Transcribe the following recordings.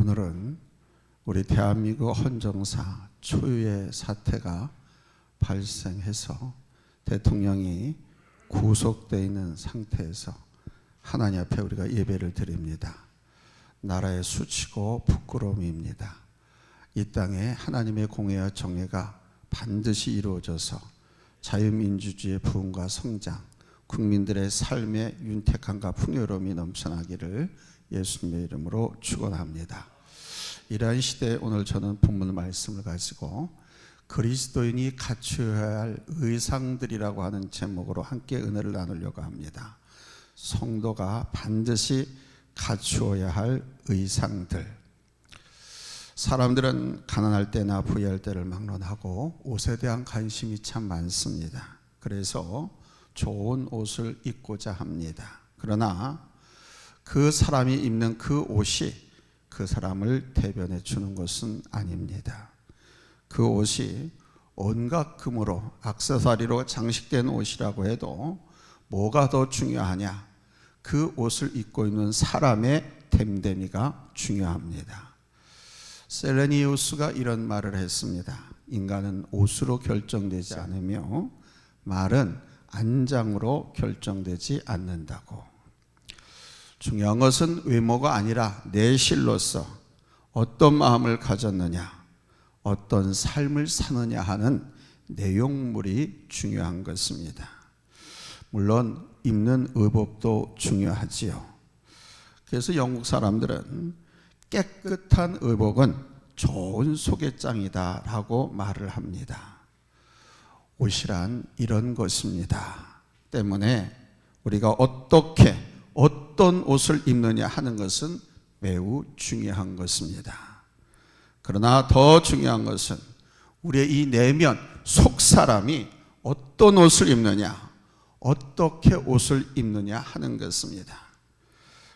오늘은 우리 대한민국 헌정사 초유의 사태가 발생해서 대통령이 구속되어 있는 상태에서 하나님 앞에 우리가 예배를 드립니다. 나라의 수치고 부끄러움입니다. 이 땅에 하나님의 공의와 정의가 반드시 이루어져서 자유민주주의의 부흥과 성장, 국민들의 삶의 윤택함과 풍요로움이 넘쳐나기를 예수님의 이름으로 축원합니다. 이러한 시대에 오늘 저는 본문 말씀을 가지고 그리스도인이 갖추어야 할 의상들이라고 하는 제목으로 함께 은혜를 나누려고 합니다. 성도가 반드시 갖추어야 할 의상들. 사람들은 가난할 때나 부유할 때를 막론하고 옷에 대한 관심이 참 많습니다. 그래서 좋은 옷을 입고자 합니다. 그러나 그 사람이 입는 그 옷이 그 사람을 대변해 주는 것은 아닙니다. 그 옷이 온갖 금으로 액세서리로 장식된 옷이라고 해도 뭐가 더 중요하냐? 그 옷을 입고 있는 사람의 됨됨이가 중요합니다. 셀레니우스가 이런 말을 했습니다. 인간은 옷으로 결정되지 않으며 말은 안장으로 결정되지 않는다고. 중요한 것은 외모가 아니라 내실로서 어떤 마음을 가졌느냐, 어떤 삶을 사느냐 하는 내용물이 중요한 것입니다. 물론 입는 의복도 중요하지요. 그래서 영국 사람들은 깨끗한 의복은 좋은 소개장이다 라고 말을 합니다. 옷이란 이런 것입니다. 때문에 우리가 어떤 옷을 입느냐 하는 것은 매우 중요한 것입니다. 그러나 더 중요한 것은 우리의 이 내면 속사람이 어떤 옷을 입느냐, 어떻게 옷을 입느냐 하는 것입니다.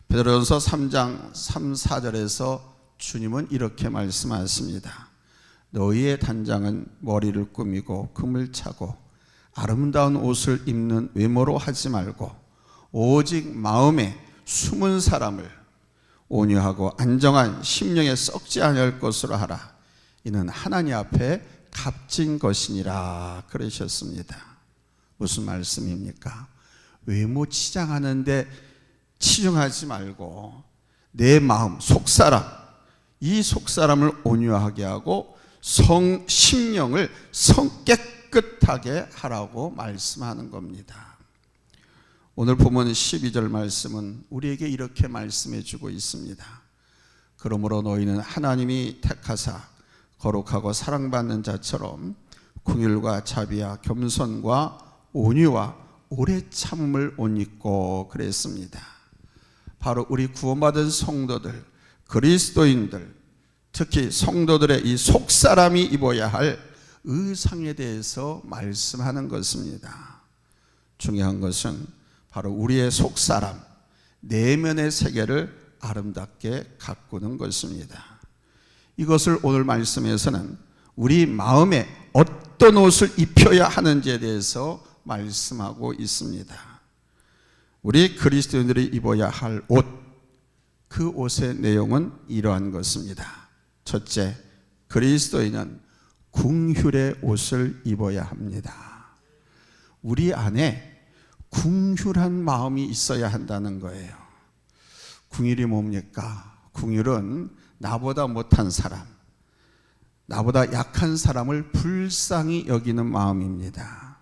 베드로전서 3장 3, 4절에서 주님은 이렇게 말씀하십니다. 너희의 단장은 머리를 꾸미고 금을 차고 아름다운 옷을 입는 외모로 하지 말고 오직 마음에 숨은 사람을 온유하고 안정한 심령에 썩지 아니할 것으로 하라. 이는 하나님 앞에 값진 것이니라 그러셨습니다. 무슨 말씀입니까? 외모 치장하는데 치중하지 말고 내 마음, 속사람, 이 속사람을 온유하게 하고 심령을 깨끗하게 하라고 말씀하는 겁니다. 오늘 보면 12절 말씀은 우리에게 이렇게 말씀해 주고 있습니다. 그러므로 너희는 하나님이 택하사 거룩하고 사랑받는 자처럼 긍휼과 자비와 겸손과 온유와 오래 참음을 옷 입고 그랬습니다. 바로 우리 구원받은 성도들, 그리스도인들, 특히 성도들의 이 속사람이 입어야 할 의상에 대해서 말씀하는 것입니다. 중요한 것은 바로 우리의 속사람, 내면의 세계를 아름답게 가꾸는 것입니다. 이것을 오늘 말씀에서는 우리 마음에 어떤 옷을 입혀야 하는지에 대해서 말씀하고 있습니다. 우리 그리스도인들이 입어야 할 옷, 그 옷의 내용은 이러한 것입니다. 첫째, 그리스도인은 긍휼의 옷을 입어야 합니다. 우리 안에 긍휼한 마음이 있어야 한다는 거예요. 긍휼이 뭡니까? 긍휼은 나보다 못한 사람, 나보다 약한 사람을 불쌍히 여기는 마음입니다.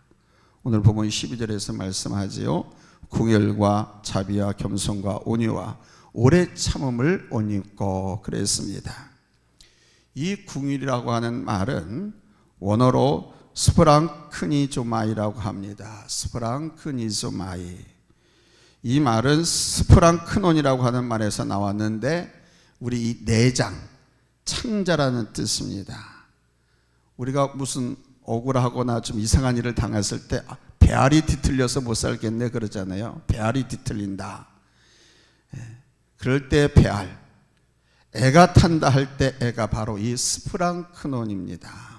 오늘 보면 12절에서 말씀하지요. 긍휼과 자비와 겸손과 온유와 오래 참음을 옷 입고 그랬습니다. 이 긍휼이라고 하는 말은 원어로 스프랑크니조마이라고 합니다. 스프랑크니조마이. 이 말은 스프랑크논이라고 하는 말에서 나왔는데 우리 이 내장, 창자라는 뜻입니다. 우리가 무슨 억울하거나 좀 이상한 일을 당했을 때 배알이 뒤틀려서 못 살겠네 그러잖아요. 배알이 뒤틀린다. 그럴 때 배알, 애가 탄다 할 때 애가 바로 이 스프랑크논입니다.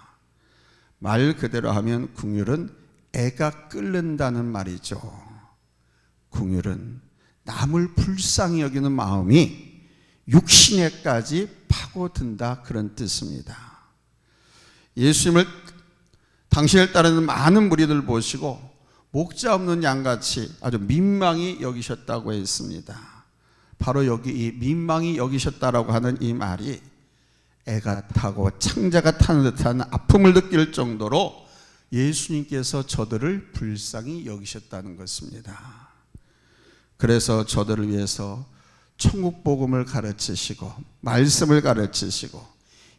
말 그대로 하면 긍휼은 애가 끓는다는 말이죠. 긍휼은 남을 불쌍히 여기는 마음이 육신에까지 파고든다, 그런 뜻입니다. 예수님을 당신을 따르는 많은 무리들 보시고 목자 없는 양같이 아주 민망히 여기셨다고 했습니다. 바로 여기 이 민망히 여기셨다라고 하는 이 말이 애가 타고 창자가 타는 듯한 아픔을 느낄 정도로 예수님께서 저들을 불쌍히 여기셨다는 것입니다. 그래서 저들을 위해서 천국 복음을 가르치시고 말씀을 가르치시고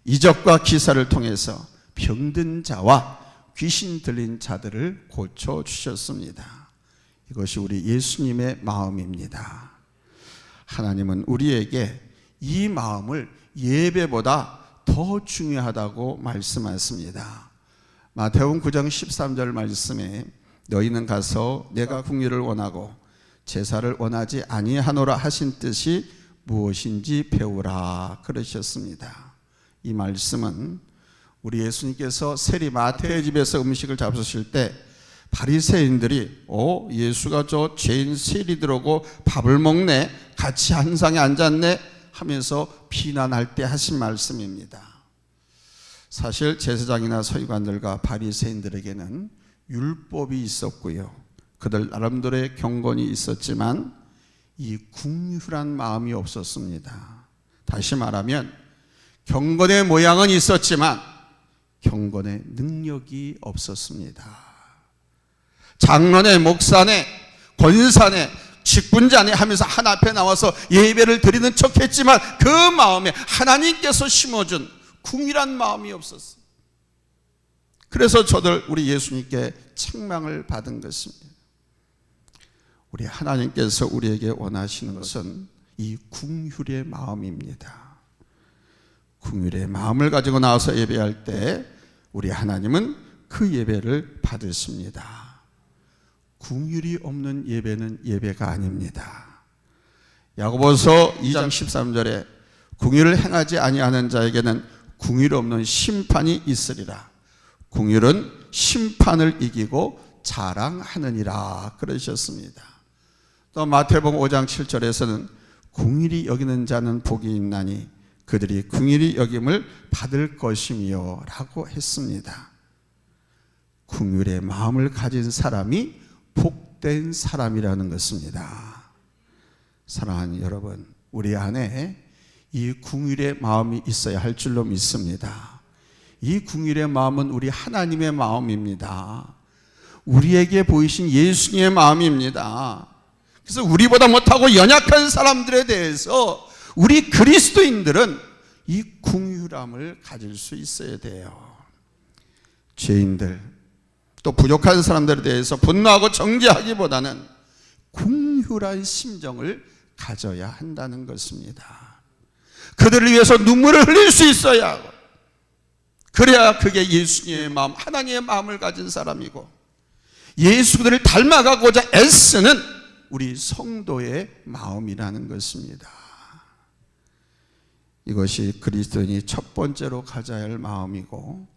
이적과 기사를 통해서 병든 자와 귀신 들린 자들을 고쳐주셨습니다. 이것이 우리 예수님의 마음입니다. 하나님은 우리에게 이 마음을 예배보다 더 중요하다고 말씀하십니다. 마태복음 9장 13절 말씀에 너희는 가서 내가 궁리를 원하고 제사를 원하지 아니하노라 하신 뜻이 무엇인지 배우라 그러셨습니다. 이 말씀은 우리 예수님께서 세리 마태의 집에서 음식을 잡수실 때 바리새인들이 예수가 저 죄인 세리들하고 밥을 먹네, 같이 한 상에 앉았네 하면서 비난할 때 하신 말씀입니다. 사실 제사장이나 서기관들과 바리새인들에게는 율법이 있었고요, 그들 나름대로의 경건이 있었지만 이 궁휼한 마음이 없었습니다. 다시 말하면 경건의 모양은 있었지만 경건의 능력이 없었습니다. 장로네, 목사네, 권사네, 직분자네 하면서 하나 앞에 나와서 예배를 드리는 척했지만 그 마음에 하나님께서 심어준 궁휼한 마음이 없었어요. 그래서 저들 우리 예수님께 책망을 받은 것입니다. 우리 하나님께서 우리에게 원하시는 것은 이 궁휼의 마음입니다. 궁휼의 마음을 가지고 나와서 예배할 때 우리 하나님은 그 예배를 받으십니다. 궁휼이 없는 예배는 예배가 아닙니다. 야고보서 2장 13절에 궁휼을 행하지 아니하는 자에게는 궁휼 없는 심판이 있으리라. 궁휼은 심판을 이기고 자랑하느니라 그러셨습니다. 또 마태복음 5장 7절에서는 궁휼히 여기는 자는 복이 있나니 그들이 궁휼히 여김을 받을 것이며 라고 했습니다. 궁휼의 마음을 가진 사람이 복된 사람이라는 것입니다. 사랑하는 여러분, 우리 안에 이 궁휼의 마음이 있어야 할 줄로 믿습니다. 이 궁휼의 마음은 우리 하나님의 마음입니다. 우리에게 보이신 예수님의 마음입니다. 그래서 우리보다 못하고 연약한 사람들에 대해서 우리 그리스도인들은 이 궁휼함을 가질 수 있어야 돼요. 죄인들 또 부족한 사람들에 대해서 분노하고 정죄하기보다는 궁휼한 심정을 가져야 한다는 것입니다. 그들을 위해서 눈물을 흘릴 수 있어야 하고, 그래야 그게 예수님의 마음, 하나님의 마음을 가진 사람이고 예수 그들을 닮아가고자 애쓰는 우리 성도의 마음이라는 것입니다. 이것이 그리스도인이 첫 번째로 가져야 할 마음이고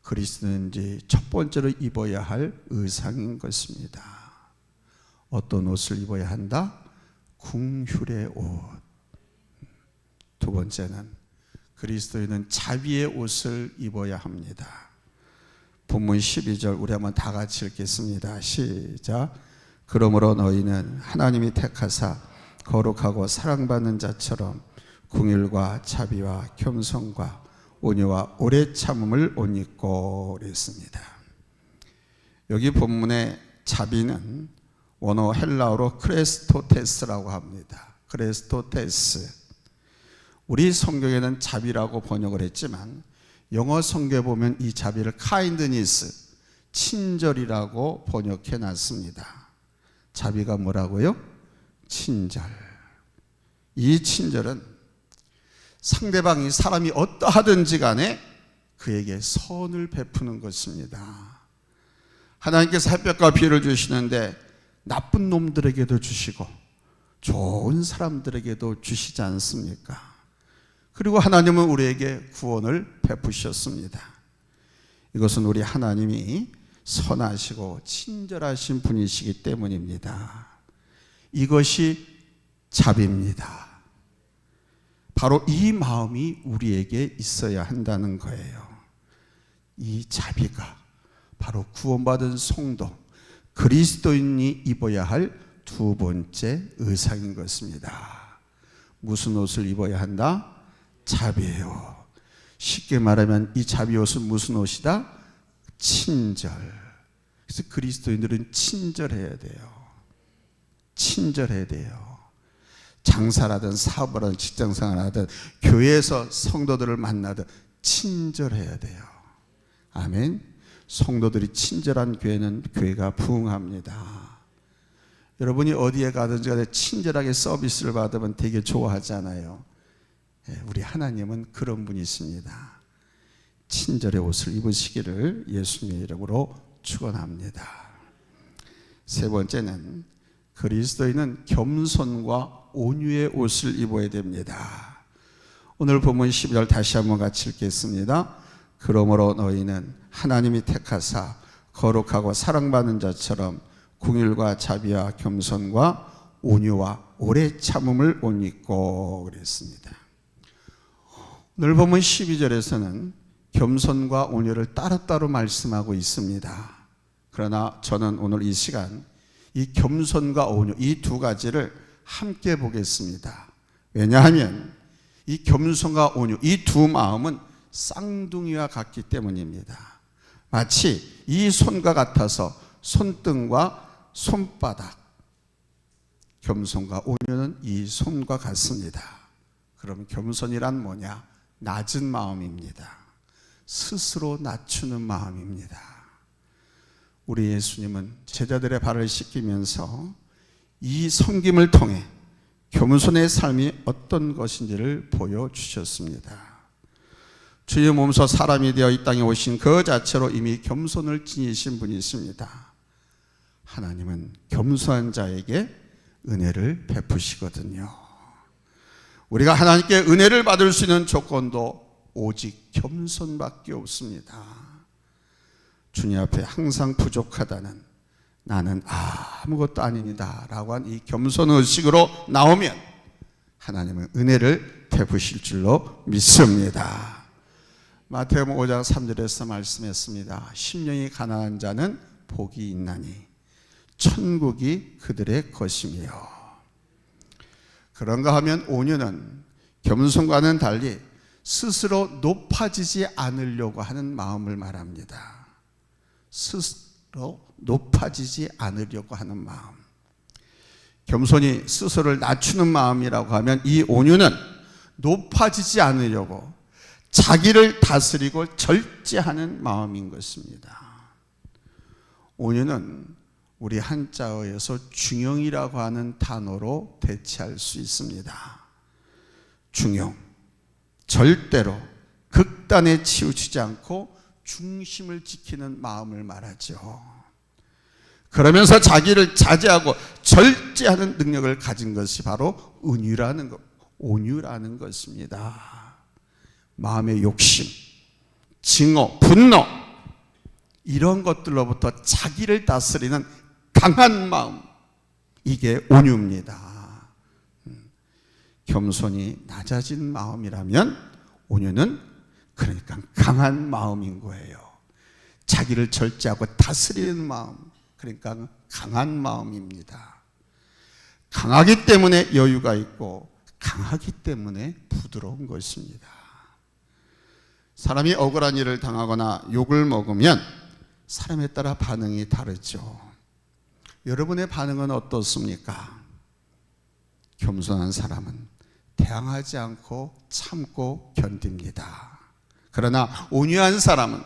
그리스도인이 첫 번째로 입어야 할 의상인 것입니다. 어떤 옷을 입어야 한다? 궁휼의 옷. 두 번째는 그리스도인은 자비의 옷을 입어야 합니다. 본문 12절 우리 한번 다 같이 읽겠습니다. 시작. 그러므로 너희는 하나님이 택하사 거룩하고 사랑받는 자처럼 궁휼과 자비와 겸손과 온유와 오래 참음을 옷 입고 그랬습니다. 여기 본문의 자비는 원어 헬라어로 크레스토테스라고 합니다. 크레스토테스. 우리 성경에는 자비라고 번역을 했지만 영어 성경에 보면 이 자비를 kindness, 친절이라고 번역해 놨습니다. 자비가 뭐라고요? 친절. 이 친절은 상대방이 사람이 어떠하든지 간에 그에게 선을 베푸는 것입니다. 하나님께서 햇볕과 비를 주시는데 나쁜 놈들에게도 주시고 좋은 사람들에게도 주시지 않습니까? 그리고 하나님은 우리에게 구원을 베푸셨습니다. 이것은 우리 하나님이 선하시고 친절하신 분이시기 때문입니다. 이것이 자비입니다. 바로 이 마음이 우리에게 있어야 한다는 거예요. 이 자비가 바로 구원받은 성도, 그리스도인이 입어야 할 두 번째 의상인 것입니다. 무슨 옷을 입어야 한다? 자비예요. 쉽게 말하면 이 자비 옷은 무슨 옷이다? 친절. 그래서 그리스도인들은 친절해야 돼요. 친절해야 돼요. 장사를 하든 사업을 하든 직장생활을 하든 교회에서 성도들을 만나든 친절해야 돼요. 아멘. 성도들이 친절한 교회는 교회가 부흥합니다. 여러분이 어디에 가든지 간에 친절하게 서비스를 받으면 되게 좋아하잖아요. 우리 하나님은 그런 분이십니다. 친절의 옷을 입으시기를 예수님의 이름으로 축원합니다. 세 번째는 그리스도인은 겸손과 온유의 옷을 입어야 됩니다. 오늘 본문 12절 다시 한번 같이 읽겠습니다. 그러므로 너희는 하나님이 택하사 거룩하고 사랑받는 자처럼 긍휼과 자비와 겸손과 온유와 오래 참음을 옷 입고 그랬습니다. 오늘 본문 12절에서는 겸손과 온유를 따로따로 말씀하고 있습니다. 그러나 저는 오늘 이 시간 이 겸손과 온유 이 두 가지를 함께 보겠습니다. 왜냐하면 이 겸손과 온유 이 두 마음은 쌍둥이와 같기 때문입니다. 마치 이 손과 같아서 손등과 손바닥, 겸손과 온유는 이 손과 같습니다. 그럼 겸손이란 뭐냐? 낮은 마음입니다. 스스로 낮추는 마음입니다. 우리 예수님은 제자들의 발을 씻기면서 이 섬김을 통해 겸손의 삶이 어떤 것인지를 보여주셨습니다. 주의 몸소 사람이 되어 이 땅에 오신 그 자체로 이미 겸손을 지니신 분이십니다. 하나님은 겸손한 자에게 은혜를 베푸시거든요. 우리가 하나님께 은혜를 받을 수 있는 조건도 오직 겸손밖에 없습니다. 주님 앞에 항상 부족하다는 나는 아무것도 아닙니다 라고 한 이 겸손의식으로 나오면 하나님은 은혜를 베푸실 줄로 믿습니다. 마태복음 5장 3절에서 말씀했습니다. 심령이 가난한 자는 복이 있나니 천국이 그들의 것이며. 그런가 하면 온유는 겸손과는 달리 스스로 높아지지 않으려고 하는 마음을 말합니다. 스스로 높아지지 않으려고 하는 마음. 겸손이 스스로를 낮추는 마음이라고 하면 이 온유는 높아지지 않으려고 자기를 다스리고 절제하는 마음인 것입니다. 온유는 우리 한자어에서 중용이라고 하는 단어로 대체할 수 있습니다. 중용, 절대로 극단에 치우치지 않고 중심을 지키는 마음을 말하죠. 그러면서 자기를 자제하고 절제하는 능력을 가진 것이 바로 온유라는 것입니다. 마음의 욕심, 증오, 분노 이런 것들로부터 자기를 다스리는 강한 마음, 이게 온유입니다. 겸손이 낮아진 마음이라면 온유는 그러니까 강한 마음인 거예요. 자기를 절제하고 다스리는 마음, 그러니까 강한 마음입니다. 강하기 때문에 여유가 있고 강하기 때문에 부드러운 것입니다. 사람이 억울한 일을 당하거나 욕을 먹으면 사람에 따라 반응이 다르죠. 여러분의 반응은 어떻습니까? 겸손한 사람은 대항하지 않고 참고 견딥니다. 그러나 온유한 사람은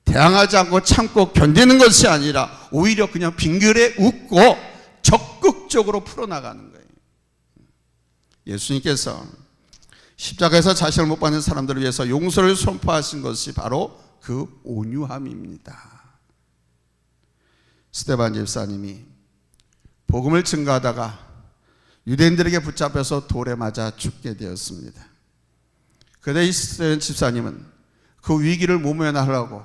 대항하지 않고 참고 견디는 것이 아니라 오히려 그냥 빙그레 웃고 적극적으로 풀어나가는 거예요. 예수님께서 십자가에서 자신을 못 받는 사람들을 위해서 용서를 선포하신 것이 바로 그 온유함입니다. 스데반 집사님이 복음을 증거하다가 유대인들에게 붙잡혀서 돌에 맞아 죽게 되었습니다. 그런데 이 스데반 집사님은 그 위기를 모면하려고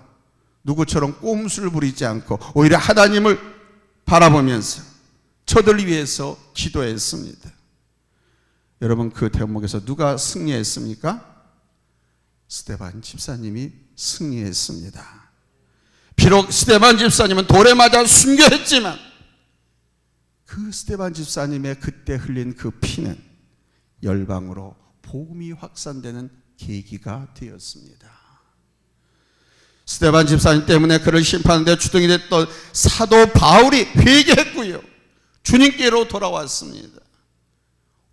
누구처럼 꼼수를 부리지 않고 오히려 하나님을 바라보면서 저들을 위해서 기도했습니다. 여러분, 그 대목에서 누가 승리했습니까? 스데반 집사님이 승리했습니다. 비록 스데반 집사님은 돌에 맞아 순교했지만 그 스데반 집사님의 그때 흘린 그 피는 열방으로 복음이 확산되는 계기가 되었습니다. 스데반 집사님 때문에 그를 심판하는데 주동이 됐던 사도 바울이 회개했고요, 주님께로 돌아왔습니다.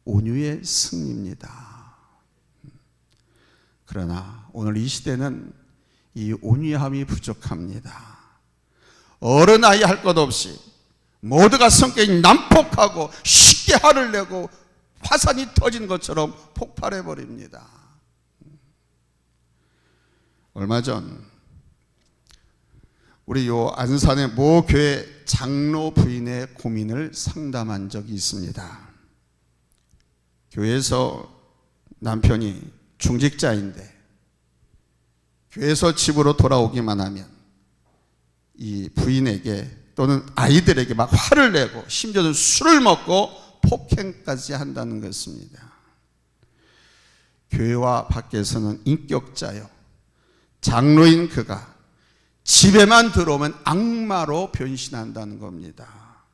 온유의 승리입니다. 그러나 오늘 이 시대는 이 온유함이 부족합니다. 어른아이 할 것 없이 모두가 성격이 난폭하고 쉽게 화를 내고 화산이 터진 것처럼 폭발해 버립니다. 얼마 전 우리 요 안산의 모 교회 장로 부인의 고민을 상담한 적이 있습니다. 교회에서 남편이 중직자인데 교회에서 집으로 돌아오기만 하면 이 부인에게 또는 아이들에게 막 화를 내고 심지어는 술을 먹고 폭행까지 한다는 것입니다. 교회와 밖에서는 인격자요, 장로인 그가 집에만 들어오면 악마로 변신한다는 겁니다.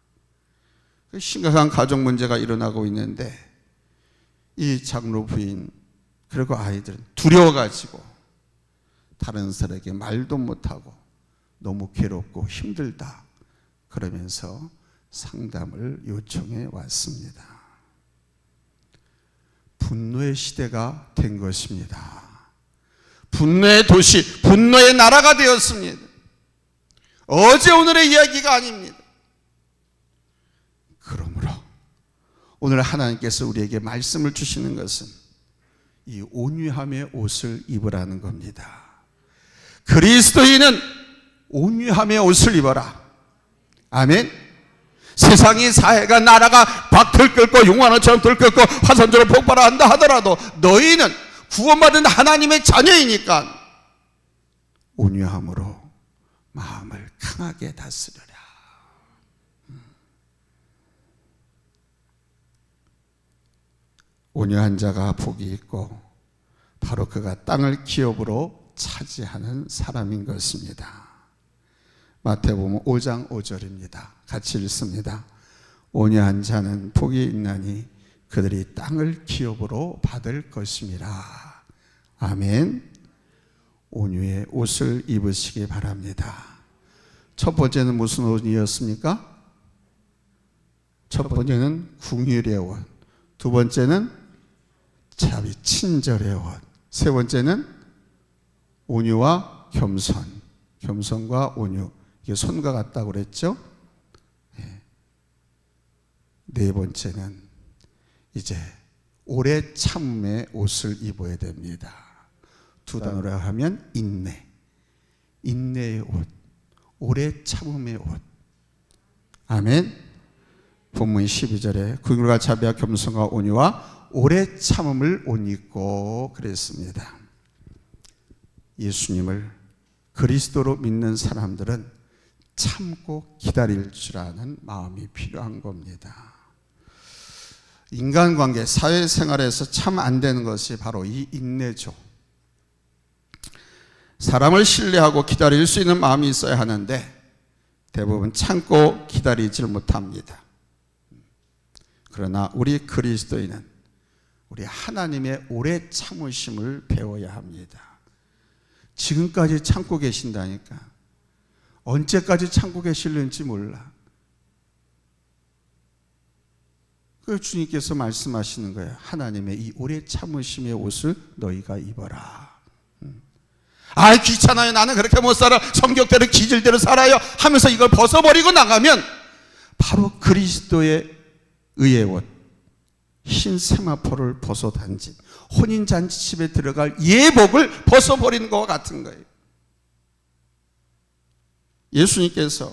심각한 가정 문제가 일어나고 있는데 이 장로 부인 그리고 아이들은 두려워가지고 다른 사람에게 말도 못하고 너무 괴롭고 힘들다 그러면서 상담을 요청해 왔습니다. 분노의 시대가 된 것입니다. 분노의 도시, 분노의 나라가 되었습니다. 어제 오늘의 이야기가 아닙니다. 그러므로 오늘 하나님께서 우리에게 말씀을 주시는 것은 이 온유함의 옷을 입으라는 겁니다. 그리스도인은 온유함의 옷을 입어라. 아멘. 세상이, 사회가, 나라가 박틀 끓고 용화너처럼 들끓고 화산처럼 폭발한다 하더라도 너희는 구원받은 하나님의 자녀이니까 온유함으로 마음을 강하게 다스려라. 온유한 자가 복이 있고 바로 그가 땅을 기업으로 차지하는 사람인 것입니다. 마태복음 5장 5절입니다. 같이 읽습니다. 온유한 자는 복이 있나니 그들이 땅을 기업으로 받을 것임이라. 아멘. 온유의 옷을 입으시기 바랍니다. 첫 번째는 무슨 옷이었습니까? 첫 번째는 긍휼의 옷, 두 번째는 자비 친절의 옷, 세 번째는 온유와 겸손, 겸손과 온유, 이게 손과 같다고 그랬죠? 네 번째는 이제 오래 참음의 옷을 입어야 됩니다. 두 단어로 하면 인내, 인내의 옷, 오래 참음의 옷. 아멘. 본문 12절에 긍휼과 자비와 겸손과 온유와 오래 참음을 옷 입고 그랬습니다. 예수님을 그리스도로 믿는 사람들은 참고 기다릴 줄 아는 마음이 필요한 겁니다. 인간관계, 사회생활에서 참 안 되는 것이 바로 이 인내죠. 사람을 신뢰하고 기다릴 수 있는 마음이 있어야 하는데 대부분 참고 기다리질 못합니다. 그러나 우리 그리스도인은 우리 하나님의 오래 참으심을 배워야 합니다. 지금까지 참고 계신다니까. 언제까지 참고 계실는지 몰라. 그 주님께서 말씀하시는 거예요. 하나님의 이 오래 참으심의 옷을 너희가 입어라. 아, 귀찮아요. 나는 그렇게 못 살아. 성격대로 기질대로 살아요 하면서 이걸 벗어버리고 나가면 바로 그리스도의 의의 옷, 흰 세마포를 벗어던진 혼인잔치집에 들어갈 예복을 벗어버리는 것과 같은 거예요. 예수님께서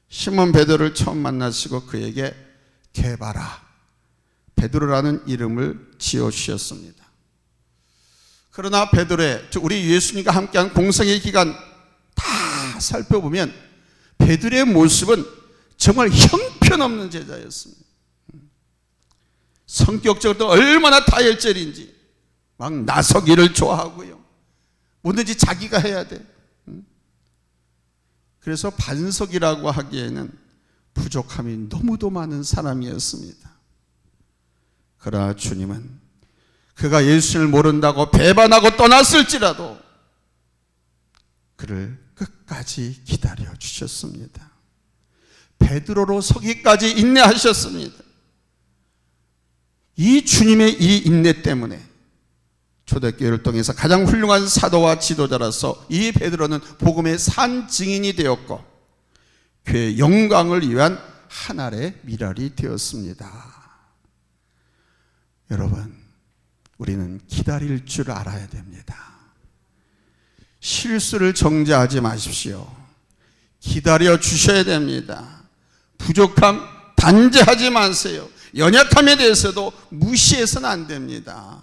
시몬 베드로를 처음 만나시고 그에게 게바라, 베드로라는 이름을 지어주셨습니다. 그러나 베드로의, 우리 예수님과 함께한 공생의 기간 다 살펴보면 베드로의 모습은 정말 형편없는 제자였습니다. 성격적으로 얼마나 다혈질인지 막 나서기를 좋아하고요. 뭐든지 자기가 해야 돼. 그래서 반석이라고 하기에는 부족함이 너무도 많은 사람이었습니다. 그러나 주님은 그가 예수를 모른다고 배반하고 떠났을지라도 그를 끝까지 기다려 주셨습니다. 베드로로 서기까지 인내하셨습니다. 이 주님의 이 인내 때문에 초대교회를 통해서 가장 훌륭한 사도와 지도자로서 이 베드로는 복음의 산 증인이 되었고 교회의 영광을 위한 하늘의 미랄이 되었습니다. 여러분, 우리는 기다릴 줄 알아야 됩니다. 실수를 정죄하지 마십시오. 기다려 주셔야 됩니다. 부족함 단죄하지 마세요. 연약함에 대해서도 무시해서는 안 됩니다.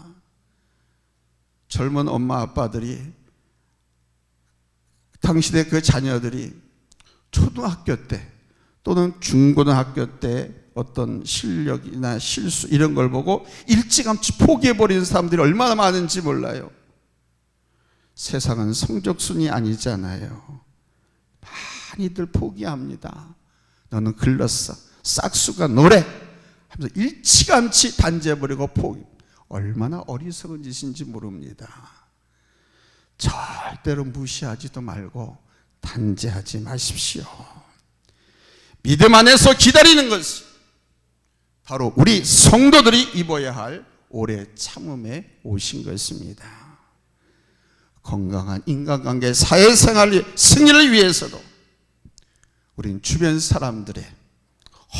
젊은 엄마 아빠들이 당시대 그 자녀들이 초등학교 때 또는 중고등학교 때 어떤 실력이나 실수 이런 걸 보고 일찌감치 포기해버리는 사람들이 얼마나 많은지 몰라요. 세상은 성적순이 아니잖아요. 많이들 포기합니다. 너는 글렀어. 싹수가 노래 하면서 일찌감치 단죄해버리고 포기. 얼마나 어리석은 짓인지 모릅니다. 절대로 무시하지도 말고 단죄하지 마십시오. 믿음 안에서 기다리는 것이 바로 우리 성도들이 입어야 할 오래 참음에 오신 것입니다. 건강한 인간관계, 사회생활의 승리를 위해서도 우린 주변 사람들의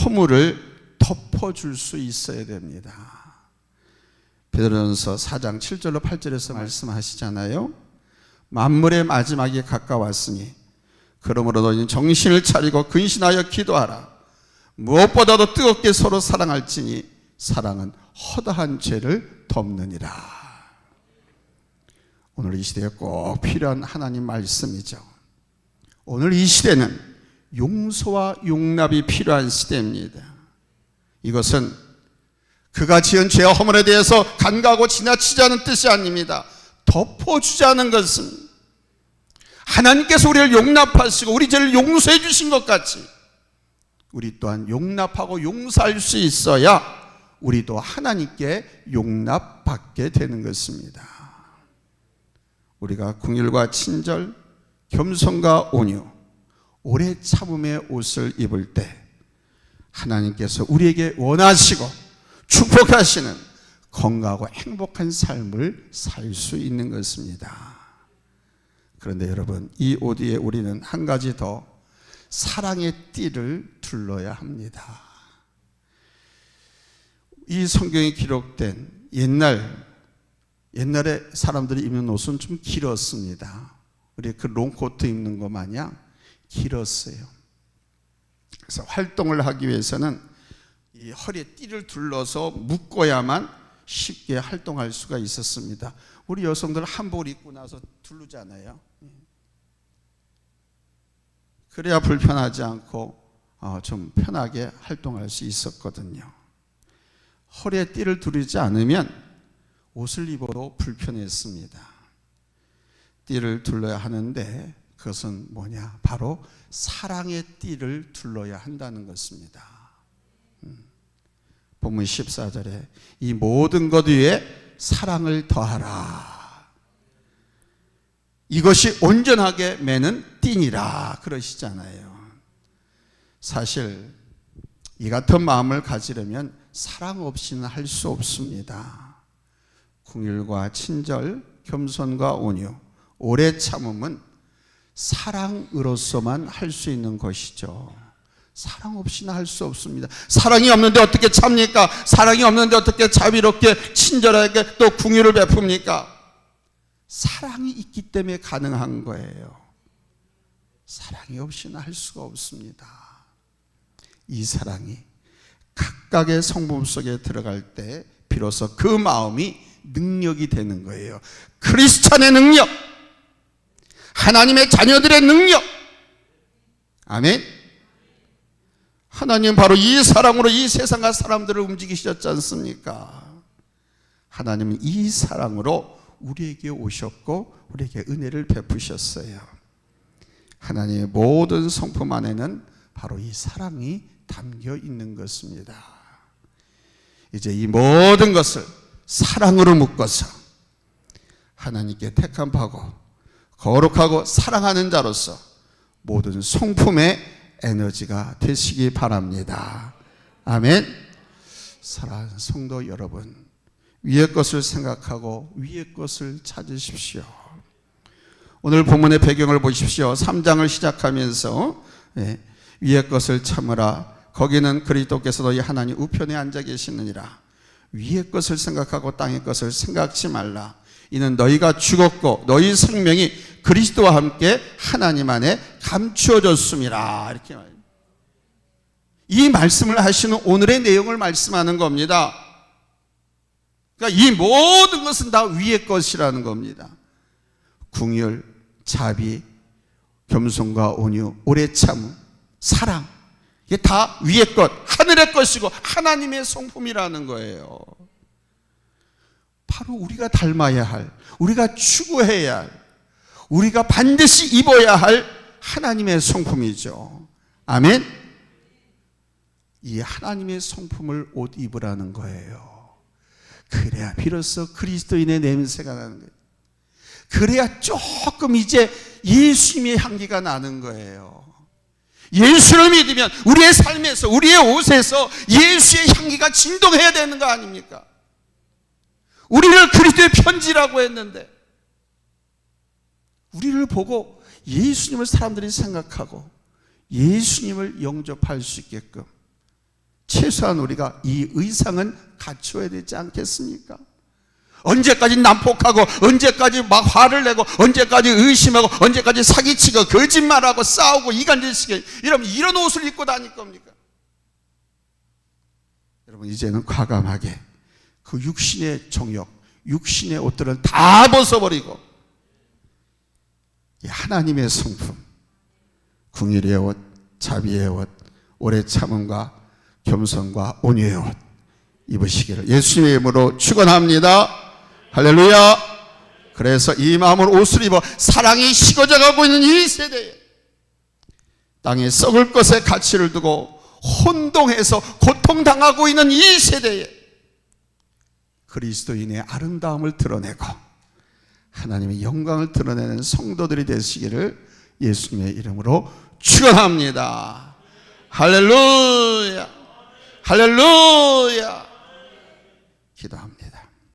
허물을 덮어줄 수 있어야 됩니다. 베드로전서 4장 7절로 8절에서 말씀하시잖아요. 만물의 마지막이 가까웠으니 그러므로 너희는 정신을 차리고 근신하여 기도하라. 무엇보다도 뜨겁게 서로 사랑할지니 사랑은 허다한 죄를 덮느니라. 오늘 이 시대에 꼭 필요한 하나님 말씀이죠. 오늘 이 시대는 용서와 용납이 필요한 시대입니다. 이것은 그가 지은 죄와 허물에 대해서 간과하고 지나치자는 뜻이 아닙니다. 덮어주자는 것은 하나님께서 우리를 용납하시고 우리 죄를 용서해 주신 것 같이 우리 또한 용납하고 용서할 수 있어야 우리도 하나님께 용납받게 되는 것입니다. 우리가 긍휼과 친절, 겸손과 온유, 오래 참음의 옷을 입을 때 하나님께서 우리에게 원하시고 축복하시는 건강하고 행복한 삶을 살 수 있는 것입니다. 그런데 여러분, 이 옷 위에 우리는 한 가지 더 사랑의 띠를 둘러야 합니다. 이 성경에 기록된 옛날에 사람들이 입는 옷은 좀 길었습니다. 우리 그 롱코트 입는 것 마냥 길었어요. 그래서 활동을 하기 위해서는 이 허리에 띠를 둘러서 묶어야만 쉽게 활동할 수가 있었습니다. 우리 여성들 한복을 입고 나서 두르잖아요. 그래야 불편하지 않고 좀 편하게 활동할 수 있었거든요. 허리에 띠를 두르지 않으면 옷을 입어도 불편했습니다. 띠를 둘러야 하는데 그것은 뭐냐? 바로 사랑의 띠를 둘러야 한다는 것입니다. 본문 14절에 이 모든 것 위에 사랑을 더하라. 이것이 온전하게 매는 띠니라 그러시잖아요. 사실 이 같은 마음을 가지려면 사랑 없이는 할 수 없습니다. 긍휼과 친절, 겸손과 온유, 오래 참음은 사랑으로서만 할 수 있는 것이죠. 사랑 없이는 할 수 없습니다. 사랑이 없는데 어떻게 참니까? 사랑이 없는데 어떻게 자비롭게 친절하게 또 긍휼을 베풉니까? 사랑이 있기 때문에 가능한 거예요. 사랑이 없이는 할 수가 없습니다. 이 사랑이 각각의 성품 속에 들어갈 때 비로소 그 마음이 능력이 되는 거예요. 크리스찬의 능력, 하나님의 자녀들의 능력. 아멘. 하나님 바로 이 사랑으로 이 세상과 사람들을 움직이셨지 않습니까? 하나님은 이 사랑으로 우리에게 오셨고 우리에게 은혜를 베푸셨어요. 하나님의 모든 성품 안에는 바로 이 사랑이 담겨 있는 것입니다. 이제 이 모든 것을 사랑으로 묶어서 하나님께 택함 받고 거룩하고 사랑하는 자로서 모든 성품의 에너지가 되시기 바랍니다. 아멘. 사랑하는 성도 여러분, 위의 것을 생각하고 위의 것을 찾으십시오. 오늘 본문의 배경을 보십시오. 3장을 시작하면서 위의 것을 참으라. 거기는 그리스도께서 너희 하나님 우편에 앉아 계시느니라. 위의 것을 생각하고 땅의 것을 생각지 말라. 이는 너희가 죽었고 너희 생명이 그리스도와 함께 하나님 안에 감추어졌음이라. 이렇게 말합니다. 이 말씀을 하시는 오늘의 내용을 말씀하는 겁니다. 그러니까 이 모든 것은 다 위의 것이라는 겁니다. 긍휼, 자비, 겸손과 온유, 오래 참음, 사랑, 이게 다 위의 것, 하늘의 것이고 하나님의 성품이라는 거예요. 바로 우리가 닮아야 할, 우리가 추구해야 할, 우리가 반드시 입어야 할 하나님의 성품이죠. 아멘. 이 하나님의 성품을 옷 입으라는 거예요. 그래야 비로소 그리스도인의 냄새가 나는 거예요. 그래야 조금 이제 예수님의 향기가 나는 거예요. 예수를 믿으면 우리의 삶에서, 우리의 옷에서 예수의 향기가 진동해야 되는 거 아닙니까? 우리를 그리스도의 편지라고 했는데 우리를 보고 예수님을 사람들이 생각하고 예수님을 영접할 수 있게끔 최소한 우리가 이 의상은 갖춰야 되지 않겠습니까? 언제까지 난폭하고 언제까지 막 화를 내고 언제까지 의심하고 언제까지 사기치고 거짓말하고 싸우고 이간질시키고 이런 옷을 입고 다닐 겁니까? 여러분, 이제는 과감하게 그 육신의 정욕, 육신의 옷들을 다 벗어버리고 이 하나님의 성품, 긍휼의 옷, 자비의 옷, 오래 참음과 겸손과 온유의 옷 입으시기를 예수님의 이름으로 축원합니다. 할렐루야. 그래서 이 마음으로 옷을 입어 사랑이 식어져 가고 있는 이 세대에 땅에 썩을 것에 가치를 두고 혼동해서 고통당하고 있는 이 세대에 그리스도인의 아름다움을 드러내고 하나님의 영광을 드러내는 성도들이 되시기를 예수님의 이름으로 축원합니다. 할렐루야. 할렐루야. 기도합니다.